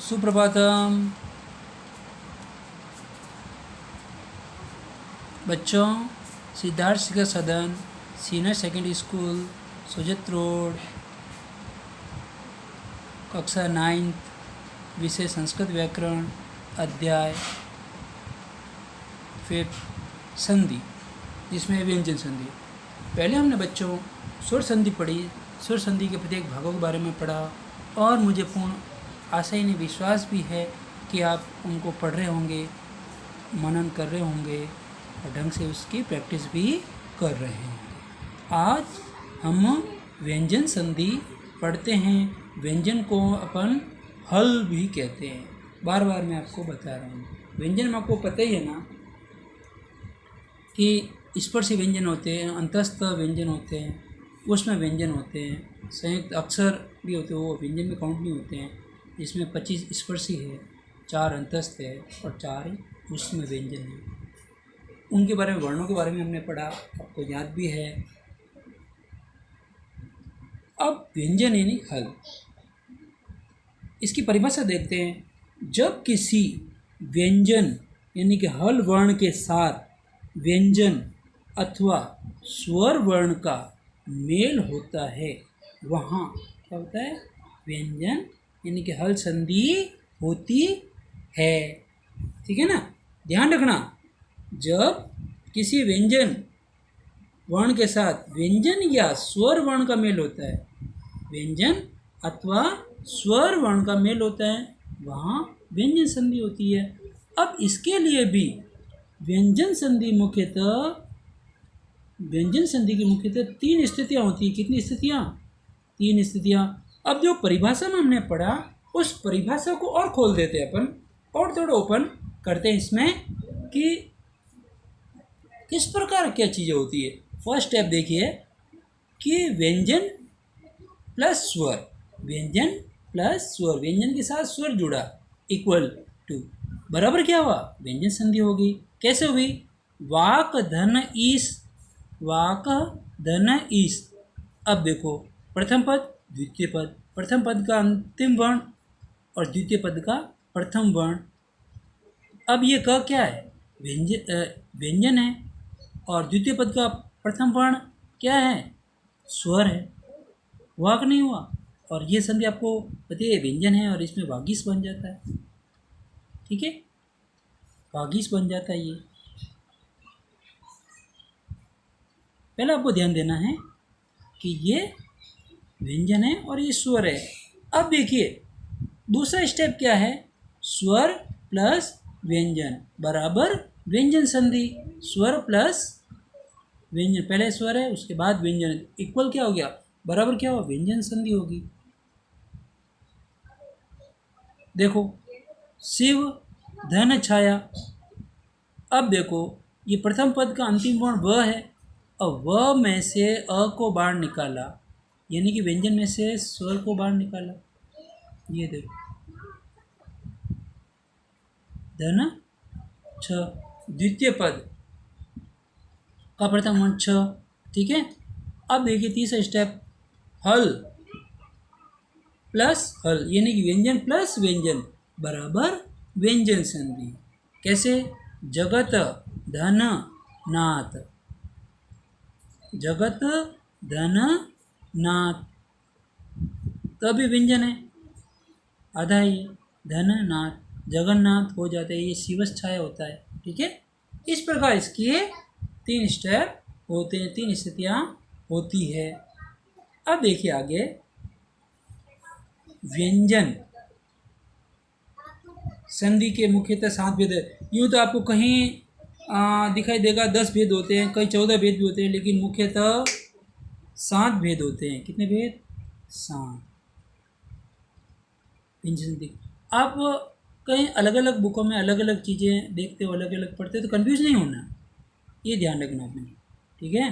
सुप्रभातम बच्चों। सिद्धार्थ शिक्षा सदन, सीनियर सेकेंडरी स्कूल, सुजत रोड, कक्षा 9th, विषय संस्कृत व्याकरण, अध्याय 5 संधि, जिसमें व्यंजन संधि। पहले हमने बच्चों स्वर संधि पढ़ी, स्वर संधि के प्रत्येक भागों के बारे में पढ़ा और मुझे पूर्ण आशा ही नहीं विश्वास भी है कि आप उनको पढ़ रहे होंगे, मनन कर रहे होंगे और ढंग से उसकी प्रैक्टिस भी कर रहे होंगे। आज हम व्यंजन संधि पढ़ते हैं। व्यंजन को अपन हल भी कहते हैं, बार बार मैं आपको बता रहा हूँ। व्यंजन में आपको पता ही है ना कि स्पर्शी व्यंजन होते हैं, अंतस्थ व्यंजन होते हैं, उसमें व्यंजन होते हैं, संयुक्त अक्षर भी होते हैं, वो व्यंजन में काउंट नहीं होते हैं। इसमें 25 स्पर्शी है, 4 अंतस्थ है और 4 उसमें व्यंजन है। उनके बारे में, वर्णों के बारे में हमने पढ़ा, आपको याद भी है। अब व्यंजन यानी हल, इसकी परिभाषा देखते हैं। जब किसी व्यंजन यानी कि हल वर्ण के साथ व्यंजन अथवा स्वर वर्ण का मेल होता है, वहाँ क्या होता है? व्यंजन यानी कि हल संधि होती है। ठीक है ना? ध्यान रखना, जब किसी व्यंजन वर्ण के साथ व्यंजन या स्वर वर्ण का मेल होता है, व्यंजन अथवा स्वर वर्ण का मेल होता है, वहाँ व्यंजन संधि होती है। अब इसके लिए भी व्यंजन संधि की मुख्यतः 3 स्थितियाँ होती हैं। कितनी स्थितियाँ? 3 स्थितियाँ। अब जो परिभाषा में हमने पढ़ा, उस परिभाषा को और खोल देते हैं अपन, और थोड़ा ओपन करते हैं इसमें कि किस प्रकार क्या चीज़ें होती है। फर्स्ट स्टेप देखिए कि व्यंजन प्लस स्वर, व्यंजन प्लस स्वर, व्यंजन के साथ स्वर जुड़ा, इक्वल टू, बराबर क्या हुआ? व्यंजन संधि होगी। कैसे हुई? वाक धन ईस, वाक धन ईस। अब देखो, प्रथम पद द्वितीय पद, प्रथम पद का अंतिम वर्ण और द्वितीय पद का प्रथम वर्ण। अब ये क क्या है? व्यंजन है और द्वितीय पद का प्रथम वर्ण क्या है? स्वर है। वाक नहीं हुआ। और ये संधि आपको पता है व्यंजन है और इसमें वागीश बन जाता है। ठीक है, वागीश बन जाता है ये। पहले आपको ध्यान देना है कि ये व्यंजन है और ये स्वर है। अब देखिए दूसरा स्टेप क्या है? स्वर प्लस व्यंजन बराबर व्यंजन संधि। स्वर प्लस व्यंजन, पहले स्वर है उसके बाद व्यंजन, इक्वल क्या हो गया? बराबर क्या हुआ? व्यंजन संधि होगी। देखो, शिव धन छाया। अब देखो, ये प्रथम पद का अंतिम वर्ण व है और व में से अ को बाहर निकाला, यानी कि व्यंजन में से स्वर को बाहर निकाला। ये देखो, धन छ, द्वितीय पद का प्रथम वर्ण छ। ठीक है। अब देखिए तीसरा स्टेप, हल प्लस हल, यानी कि व्यंजन प्लस व्यंजन बराबर व्यंजन संधि। कैसे? जगत धन नाथ, जगत धन नाथ, तभी व्यंजन है, आधा ही धन नाथ, जगन्नाथ हो जाता है, ये शिवस छाया होता है। ठीक है, इस प्रकार इसकी 3 स्टेप होते हैं, 3 स्थितियाँ होती है। अब देखिए आगे, व्यंजन संधि के मुख्यतः 7 भेद है। यूँ तो आपको कहीं दिखाई देगा 10 भेद होते हैं, कहीं 14 भेद भी होते हैं, लेकिन मुख्यतः 7 भेद होते हैं। कितने भेद? 7 व्यंजन संधि। आप कहीं अलग अलग बुकों में अलग अलग चीज़ें देखते हो, अलग अलग पढ़ते हो, तो कन्फ्यूज नहीं होना, ये ध्यान रखना आपने। ठीक है।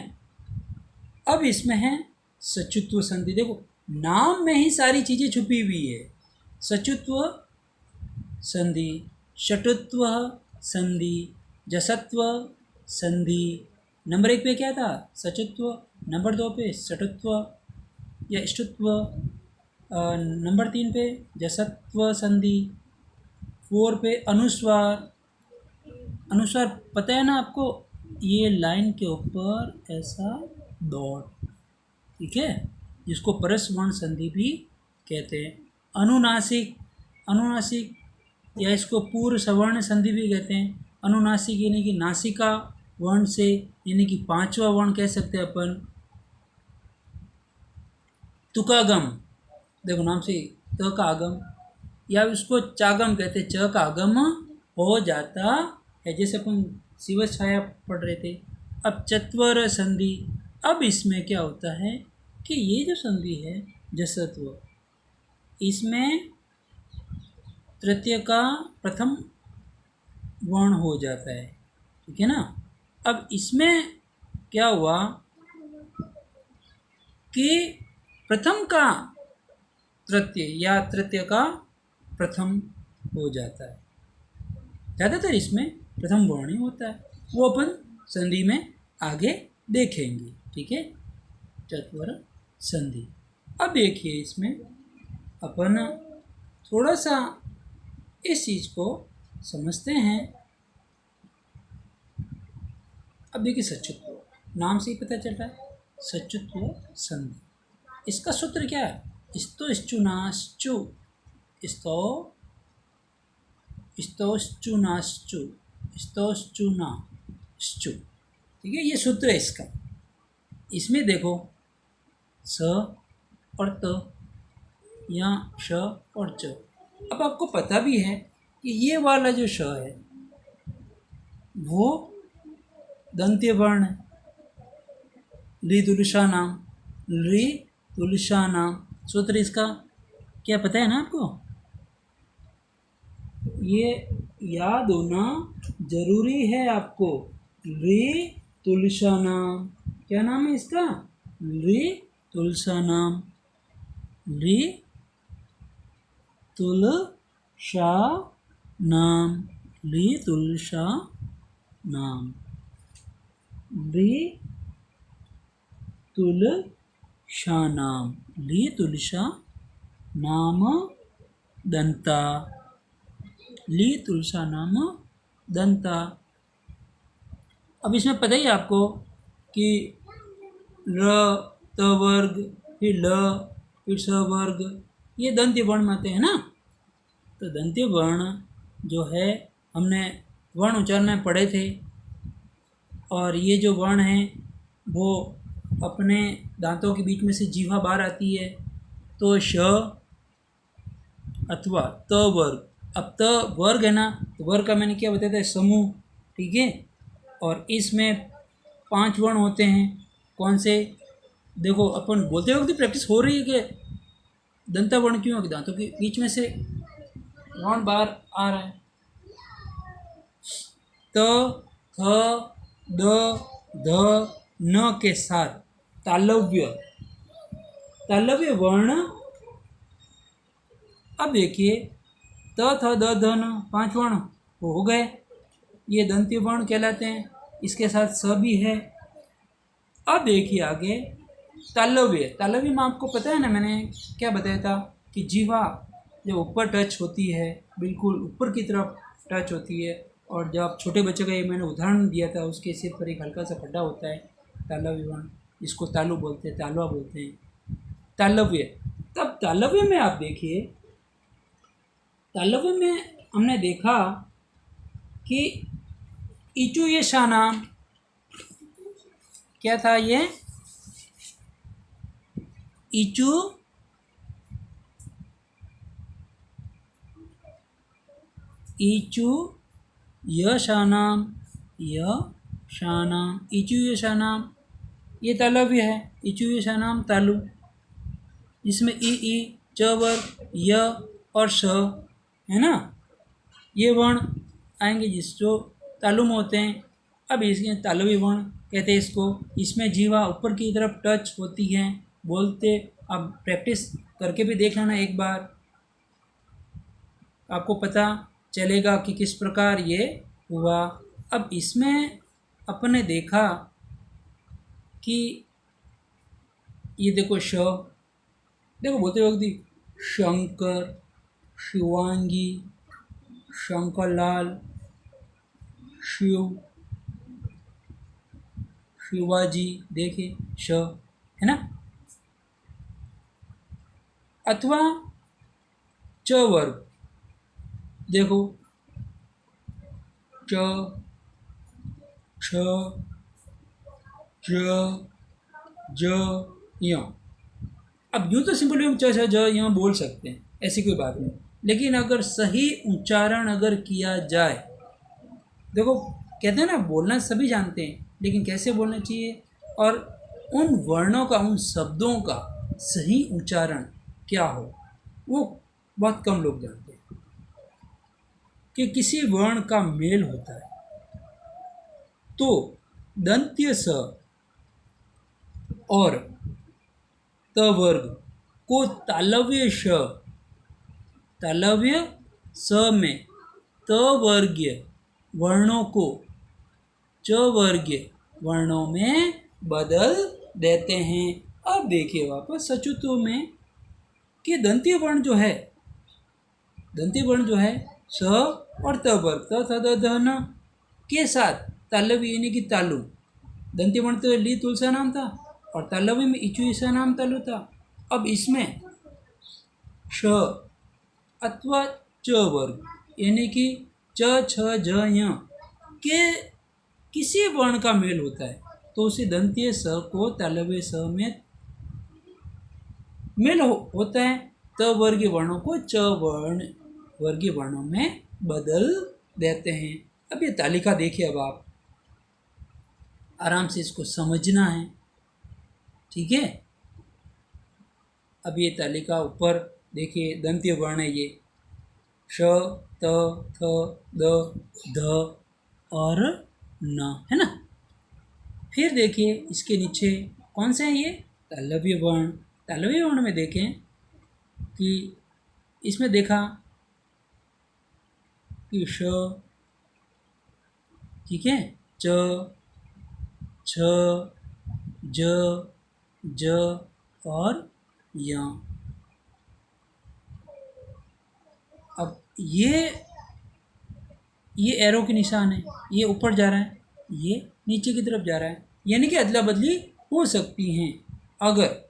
अब इसमें है सचुत्व संधि। देखो, नाम में ही सारी चीज़ें छुपी हुई है। सचुत्व संधि, षटुत्व संधि, जसत्व संधि। नंबर 1 पे क्या था? सचुत्व। नंबर 2 पे षटुत्व या इष्टुत्व। नंबर 3 पे जसत्व संधि। 4 पे अनुस्वार। अनुस्वार पता है ना आपको, ये लाइन के ऊपर ऐसा डॉट, ठीक है, जिसको परस्वर्ण संधि भी कहते हैं। अनुनासिक, अनुनासिक या इसको पूर्व सवर्ण संधि भी कहते हैं। अनुनासिक यानी कि नासिका वर्ण से, यानी कि पांचवा वर्ण कह सकते हैं अपन। तुकागम, देखो नाम से त का आगम, या उसको चागम कहते हैं, च का आगम हो जाता है, जैसे अपन शिव छाया पढ़ रहे थे। अब चत्वर संधि, अब इसमें क्या होता है कि ये जो संधि है जसत्व, इसमें तृतीय का प्रथम वर्ण हो जाता है, ठीक है ना। अब इसमें क्या हुआ कि प्रथम का तृतीय या तृतीय का प्रथम हो जाता है। ज़्यादातर इसमें प्रथम वर्ण ही होता है, वो अपन संधि में आगे देखेंगे, ठीक है। चत्वर संधि। अब देखिए इसमें अपन थोड़ा सा इस चीज़ को समझते हैं। अब देखिए सचुत्व, नाम से ही पता चल रहा है, सचुत्व संधि। इसका सूत्र क्या है? स्तो श्चुनाश्चु, स्तो स्तोश्चुनाश्चु, स्तोश्चुनाश्चु, ठीक है, ये सूत्र है इसका। इसमें देखो स और त या श और च। अब आपको पता भी है कि ये वाला जो श है वो दंत्य वर्ण है। ली तुलसा नाम, ली तुलसा नाम, सूत्र इसका क्या पता है ना आपको? ये याद होना जरूरी है आपको। ली तुलसा नाम, क्या नाम है इसका? ली तुलसा नाम, ली तुलसा नाम, ली तुलसा नाम, ली तुलसा नाम, ली तुलसा नाम दंता, ली तुलसा नाम दंता। अब इसमें पता ही आपको कि र, त वर्ग, फिर ल, फिर स वर्ग, ये दंत्य वर्ण में आते हैं ना। तो दंत्य वर्ण जो है हमने वर्ण उच्चारण में पढ़े थे, और ये जो वर्ण है वो अपने दांतों के बीच में से जीवा बाहर आती है, तो श अथवा त वर्ग। अब त वर्ग है ना, तो वर्ग का मैंने क्या बताया था? समूह, ठीक है। और इसमें 5 वर्ण होते हैं, कौन से? देखो अपन बोलते वक्त प्रैक्टिस हो रही है कि दंता वर्ण क्यों है, दांतों के बीच में से वर्ण बाहर आ रहा है। त, थ, द, ध, न के साथ तालव्य, तालव्य वर्ण। अब देखिए त, थ, द, ध, न, 5 वर्ण हो गए, ये दंत्य वर्ण कहलाते हैं। इसके साथ स भी है। अब देखिए आगे तालव्य। तालव्य में आपको पता है ना, मैंने क्या बताया था कि जीवा जब ऊपर टच होती है, बिल्कुल ऊपर की तरफ टच होती है, और जब छोटे बच्चे का ये मैंने उदाहरण दिया था, उसके सिर पर एक हल्का सा खड्डा होता है, तालव्य वर्ण, इसको तालु बोलते हैं, तालवा बोलते हैं, तालव्य। तब तालव्य में आप देखिए, तालव्य में हमने देखा कि इचु ये शानाम, क्या था ये? इचु इचु यशानाम, यशानाम, इचु यशानाम, ये तालव्य है। इचु यशानाम तालु, जिसमें ई च वर्ग, य और श है ना, ये वर्ण आएंगे जिस जो तालु में होते हैं। अब इसके तालव्य वर्ण कहते हैं इसको। इसमें जीवा ऊपर की तरफ टच होती है, बोलते। अब प्रैक्टिस करके भी देख लेना एक बार, आपको पता चलेगा कि किस प्रकार ये हुआ। अब इसमें अपन ने देखा कि ये देखो श, देखो बोलते वक्त शंकर, शिवांगी, शंकरलाल, शिव, शिवाजी, देखिए श है ना। अथवा च वर्ग, देखो च, छ, ज, ज, य। अब यूँ तो सिंपल यूँ च, छ, ज, य बोल सकते हैं, ऐसी कोई बात नहीं। लेकिन अगर सही उच्चारण अगर किया जाए, देखो कहते हैं ना बोलना सभी जानते हैं, लेकिन कैसे बोलना चाहिए और उन वर्णों का, उन शब्दों का सही उच्चारण क्या हो, वो बहुत कम लोग जानते हैं। कि किसी वर्ण का मेल होता है तो दंत्य स और त वर्ग को तालव्य श, तालव्य स में त वर्गीय वर्णों को च वर्गीय वर्णों में बदल देते हैं। अब देखिए वापस सचुत्व में कि दंतीय वर्ण जो है, दंतीय वर्ण जो है स और त वर्ग त थ द ध न के साथ तालव्य यानी कि तालु, दंतीय वर्ण तो ली तुलसा नाम था और तालव्य में इचु ईसा नाम तालु था। अब इसमें श अथवा च वर्ग यानी कि च, छ, ज, य के किसी वर्ण का मेल होता है तो उसे दंतीय स को तालव्य स में मेल होता है, त वर्गीय वर्णों को च वर्ण वर्गीय वर्णों में बदल देते हैं। अब ये तालिका देखिए, अब आप आराम से इसको समझना है, ठीक है। अब ये तालिका ऊपर देखिए, दंतीय वर्ण है ये श, त, थ, द, ध और न, है ना। फिर देखिए इसके नीचे कौन से हैं ये तालव्य वर्ण। तालव्य वर्ण में देखें कि इसमें देखा कि श, ठीक है, च, छ, ज, ज और य। अब ये एरो के निशान है, ये ऊपर जा रहा है, ये नीचे की तरफ जा रहा है, यानी कि अदला बदली हो सकती हैं। अगर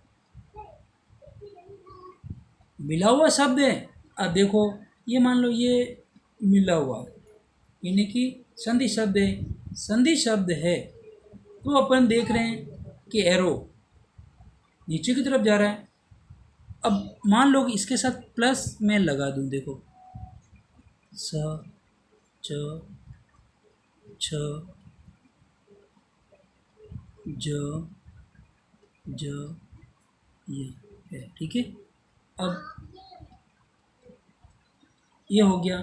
मिला हुआ शब्द है, अब देखो ये मान लो ये मिला हुआ है यानी कि संधि शब्द है, संधि शब्द है तो अपन देख रहे हैं कि एरो नीचे की तरफ जा रहा है। अब मान लो कि इसके साथ प्लस मैं लगा दूं, देखो स, च, छ, ज, ज, य है, ठीक है। अब ये हो गया।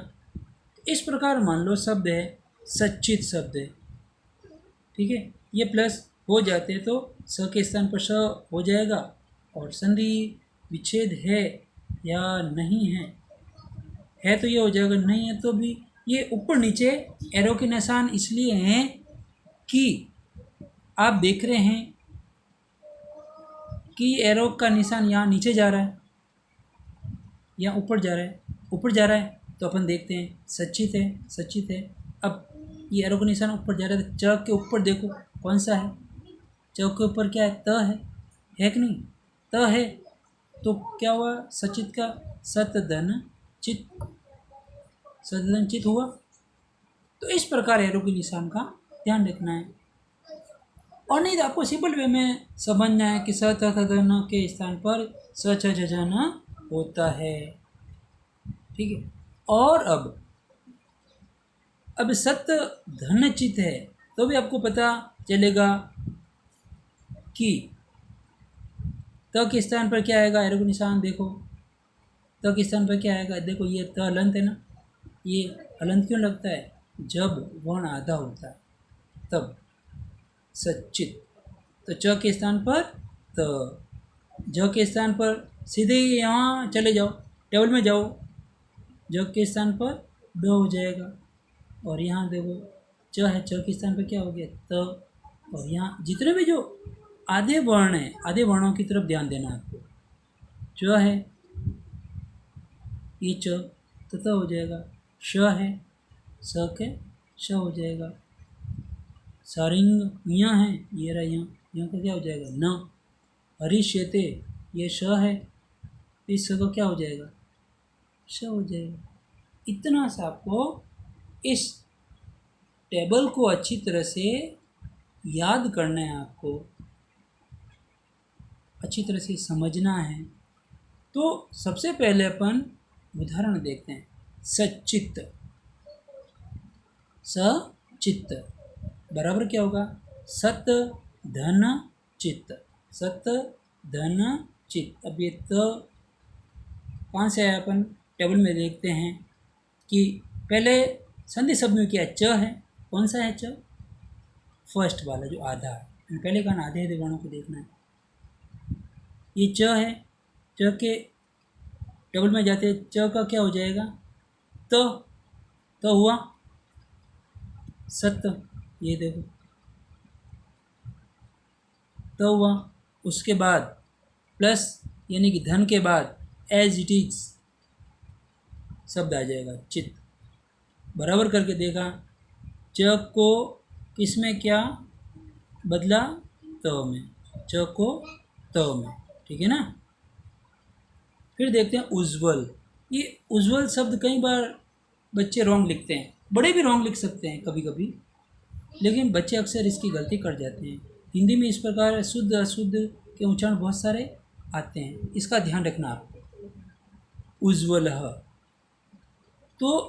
इस प्रकार मान लो शब्द है सच्चित शब्द है, ठीक है, ये प्लस हो जाते तो स के स्थान पर स हो जाएगा और संधि विच्छेद है या नहीं है तो ये हो जाएगा, नहीं है तो भी। ये ऊपर नीचे एरो के निशान इसलिए हैं कि आप देख रहे हैं कि एरो का निशान यहाँ नीचे जा रहा है या ऊपर जा रहा है, ऊपर जा रहा है तो अपन देखते हैं सच्चित है, सच्चित है। अब ये एरो का निशान ऊपर जा रहा है तो च के ऊपर देखो कौन सा है, च के ऊपर क्या है, त है कि नहीं, त है तो क्या हुआ सचित का सत धन चित, सतधन चित हुआ। तो इस प्रकार एरो के निशान का ध्यान रखना है, और नहीं तो आपको सिंपल वे में समझना है कि स त थ ध न के स्थान पर स छ झ झ न होता है, ठीक है। और अब सत धन चित है तो भी आपको पता चलेगा कि त के स्थान पर क्या आएगा, एरो का निशान देखो, त के स्थान पर क्या आएगा, देखो ये त हलंत है ना, ये हलंत क्यों लगता है, जब वर्ण आधा होता है तब सच्चित। तो च के स्थान पर त, ज के स्थान पर सीधे यहाँ चले जाओ, टेबल में जाओ, ज के स्थान पर द हो जाएगा और यहाँ देखो च है, च के स्थान पर क्या हो गया त, और यहाँ जितने भी जो आधे वर्ण हैं, आधे वर्णों की तरफ ध्यान देना आपको। च है, ये च तो त हो जाएगा, श है, स के श हो जाएगा। सारिंग यहाँ है, ये रहा यहाँ, यहाँ का क्या हो जाएगा न। हरिष्यते ये श है, इस स का क्या हो जाएगा श हो जाएगा। इतना सा आपको इस टेबल को अच्छी तरह से याद करना है, आपको अच्छी तरह से समझना है। तो सबसे पहले अपन उदाहरण देखते हैं। सचित्त, सचित्त बराबर क्या होगा, सत धन चित्त, सत धन चित्त। अब ये त कहाँ से आया, अपन टेबल में देखते हैं कि पहले संधि शब्द में क्या च है, कौन सा है च, फर्स्ट वाला जो आधा है, पहले का आधे आधे वर्णों को देखना है। ये च है, च के टेबल में जाते च का क्या हो जाएगा तो हुआ सत्य, ये देखो तो हुआ। उसके बाद प्लस यानी कि धन के बाद एज इट इज शब्द आ जाएगा चित्त। बराबर करके देखा, च को किस में क्या बदला, तो में, च को तो में, ठीक है ना। फिर देखते हैं उज्ज्वल। ये उज्ज्वल शब्द कई बार बच्चे रॉन्ग लिखते हैं, बड़े भी रॉन्ग लिख सकते हैं कभी कभी, लेकिन बच्चे अक्सर इसकी गलती कर जाते हैं। हिंदी में इस प्रकार शुद्ध अशुद्ध के उच्चारण बहुत सारे आते हैं, इसका ध्यान रखना आपको। उज्ज्वल तो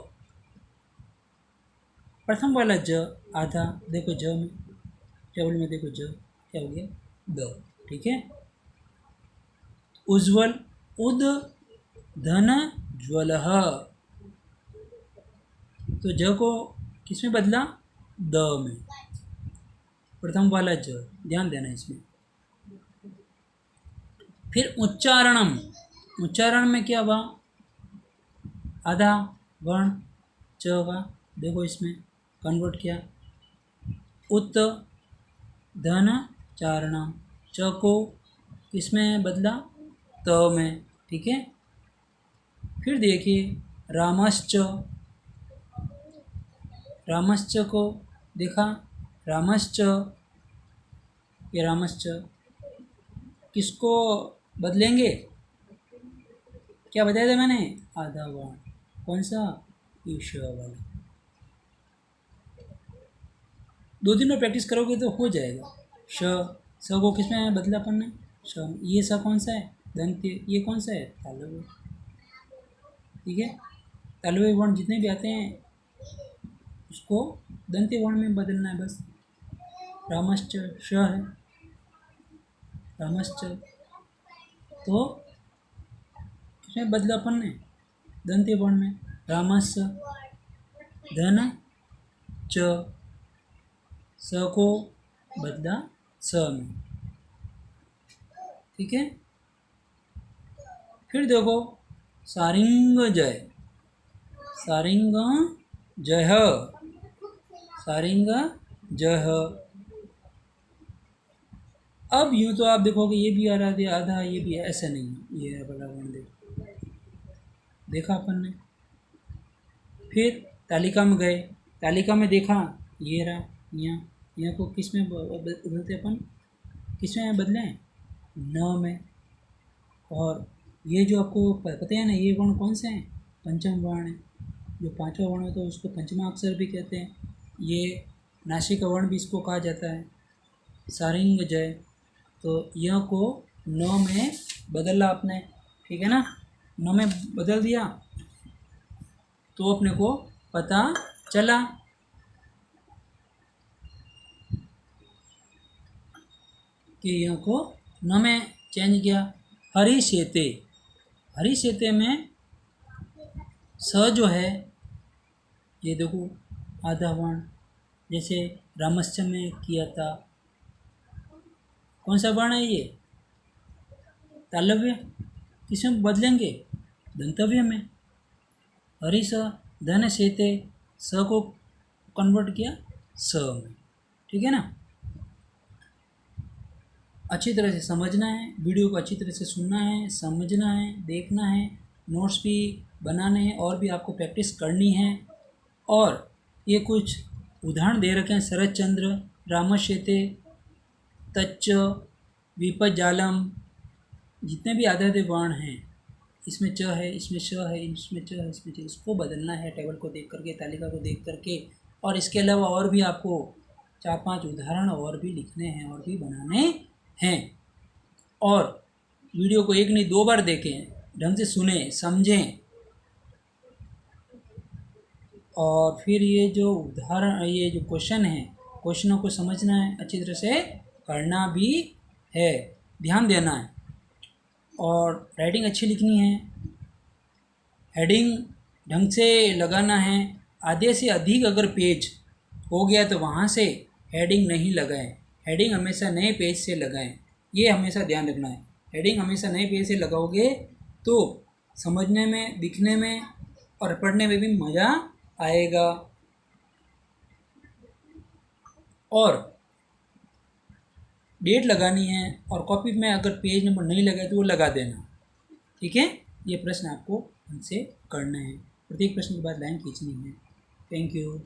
प्रथम वाला ज आधा, देखो ज में टेबल में देखो ज क्या हो गया द, ठीक है। उज्ज्वल उद धन ज्वल, तो ज को किस में बदला, द में, प्रथम वाला ज, ध्यान देना इसमें। फिर उच्चारणम, उच्चारण में क्या हुआ, आधा वर्ण च का, देखो इसमें कन्वर्ट किया, उत धन चारणम, च को किसमें बदला, त में, ठीक है। फिर देखिए रामश्च, रामश्च को देखा, रामश्च, ये रामश्च किसको बदलेंगे, क्या बताया था मैंने, आधा वर्ण, कौन सा, ईश वाला। दो दिन में प्रैक्टिस करोगे तो हो जाएगा। स को किस में बदला अपन ने, श, ये स कौन सा है, दंत्य, ये कौन सा है, तालव्य, ठीक है। तालव्य वर्ण जितने भी आते हैं उसको दंत्य वर्ण में बदलना है बस। रामश्च श है, रामश्च तो किसमें बदला अपन ने, दंत्य वर्ण में, रामस् धन च, स को बदला स में, ठीक है। फिर देखो सारिंग जय, सारिंग जय, सारिंग जय। अब यूँ तो आप देखोगे ये भी आ रहा है आधा, ये भी है, ऐसा नहीं, ये बड़ा वर्ण देखो, देखा अपन ने। फिर तालिका में गए, तालिका में देखा ये रहा, यहाँ को किस में बदलते अपन, किस में बदले, न में। और ये जो आपको पता है ना, ये वर्ण कौन से हैं, पंचम वर्ण है, जो पांचवा वर्ण है तो उसको पंचमा अक्षर भी कहते हैं। ये नासिका वर्ण भी इसको कहा जाता है, सारिंग जय। तो यह को न में बदला आपने, ठीक है ना, न में बदल दिया तो अपने को पता चला कि यह को न में चेंज किया। हरिशेते, हरिशेते में स जो है, ये देखो आधा वर्ण, जैसे रामश्च में किया था, कौन सा वर्ण है ये, तालव्य, किसमें बदलेंगे, दंतव्य में। हरिश धन शेते, स को कन्वर्ट किया स में, ठीक है ना। अच्छी तरह से समझना है, वीडियो को अच्छी तरह से सुनना है, समझना है, देखना है, नोट्स भी बनाने हैं और भी आपको प्रैक्टिस करनी है। और ये कुछ उदाहरण दे रखे हैं, शरद चंद्र, रामशेते, तच्च, विपज्जालम, जितने भी आधे आधे वर्ण हैं, इसमें च है, इसमें श है, इसमें च है, इसमें च, इसको बदलना है टेबल को देख करके, तालिका को देख करके। और इसके अलावा और भी आपको 4-5 उदाहरण और भी लिखने हैं और भी बनाने हैं। और वीडियो को एक नहीं 2 बार देखें, ढंग से सुने, समझें, और फिर ये जो उदाहरण, ये जो क्वेश्चन है, क्वेश्चनों को समझना है, अच्छी तरह से करना भी है, ध्यान देना है। और राइटिंग अच्छी लिखनी है, हेडिंग ढंग से लगाना है। आधे से अधिक अगर पेज हो गया तो वहाँ से हेडिंग नहीं लगाएं, हेडिंग हमेशा नए पेज से लगाएं, ये हमेशा ध्यान रखना है। हेडिंग हमेशा नए पेज से लगाओगे तो समझने में, दिखने में और पढ़ने में भी मज़ा आएगा। और डेट लगानी है, और कॉपी में अगर पेज नंबर नहीं लगा तो वो लगा देना, ठीक है। ये प्रश्न आपको हमसे करना है, प्रत्येक प्रश्न के बाद लाइन खींचनी है। Thank you.